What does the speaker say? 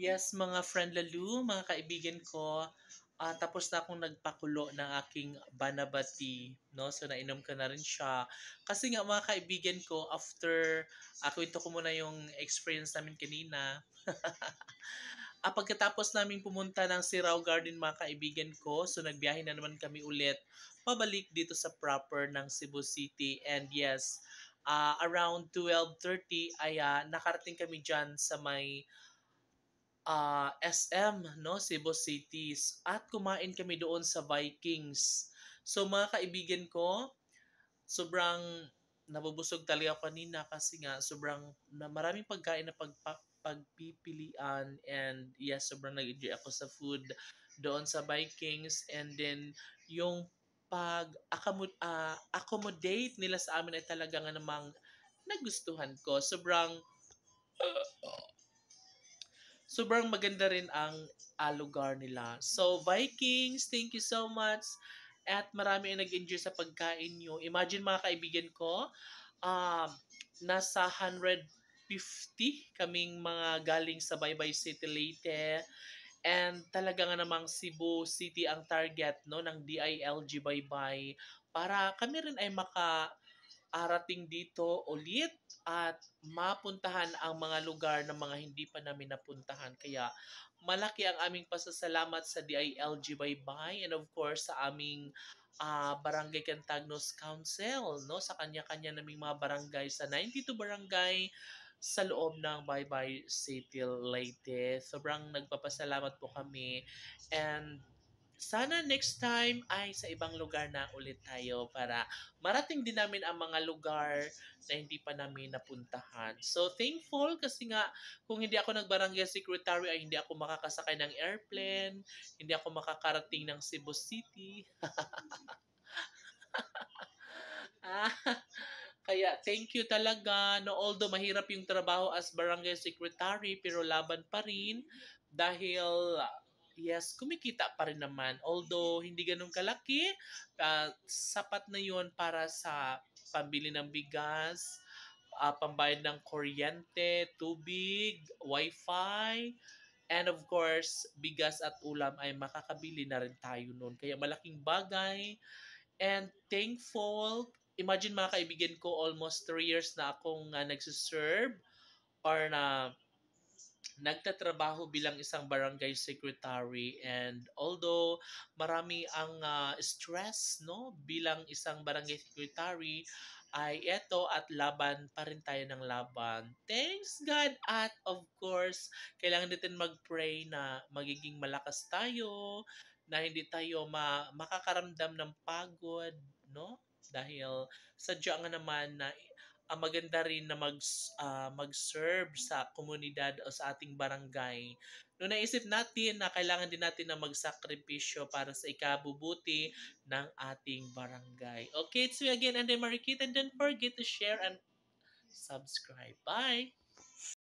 Yes, mga friend Lalu, mga kaibigan ko, tapos na akong nagpakulo ng aking banabati, no? So, nainom ko na rin siya. Kasi nga, mga kaibigan ko, after, kwento ko muna yung experience namin kanina. Pagkatapos namin pumunta ng Sirao Garden, mga kaibigan ko, so nagbiyahe na naman kami ulit pabalik dito sa proper ng Cebu City. And yes, around 12:30 ay nakarating kami dyan sa may SM, no, Cebu Cities. At kumain kami doon sa Vikings. So mga kaibigan ko, sobrang nabubusog talaga ako kanina kasi nga sobrang maraming pagkain na pagpipilian, and yes, sobrang nag-enjoy ako sa food doon sa Vikings. And then yung accommodate nila sa amin ay talaga nga namang nagustuhan ko. Sobrang maganda rin ang lugar nila. So, Vikings, thank you so much. At marami ang nag-enjoy sa pagkain nyo. Imagine mga kaibigan ko, um, nasa 150 kaming mga galing sa Baybay City, Leyte. And talaga nga namang Cebu City ang target, no, ng DILG Baybay para kami rin ay arating dito ulit at mapuntahan ang mga lugar ng mga hindi pa namin napuntahan. Kaya malaki ang aming pasasalamat sa DILG Baybay, and of course sa aming Barangay Cantagnos Council, no, sa kanya-kanya naming mga barangay, sa 92 barangay sa loob ng Baybay City, Leyte. Sobrang nagpapasalamat po kami, and sana next time ay sa ibang lugar na ulit tayo para marating din namin ang mga lugar na hindi pa namin napuntahan. So, thankful kasi nga kung hindi ako nag-barangay secretary ay hindi ako makakasakay ng airplane, hindi ako makakarating ng Cebu City. Ah, kaya thank you talaga. No, although mahirap yung trabaho as barangay secretary, pero laban pa rin dahil yes, kumikita pa rin naman. Although hindi ganun kalaki, sapat na yun para sa pambili ng bigas, pambayad ng kuryente, tubig, wifi, and of course, bigas at ulam ay makakabili na rin tayo noon. Kaya malaking bagay and thankful. Imagine mga kaibigan ko, almost 3 years na akong nagsiserve or na nagtatrabaho bilang isang barangay secretary. And although marami ang stress, no, bilang isang barangay secretary, ay eto at laban pa rin tayo ng laban. Thanks God, at of course kailangan natin mag-pray na magiging malakas tayo, na hindi tayo makakaramdam ng pagod, no, dahil sadya nga naman na maganda rin na mag-serve sa komunidad o sa ating barangay. No, naisip natin na kailangan din natin na magsakripisyo para sa ikabubuti ng ating barangay. Okay, it's me again, and then Marikit, and don't forget to share and subscribe. Bye!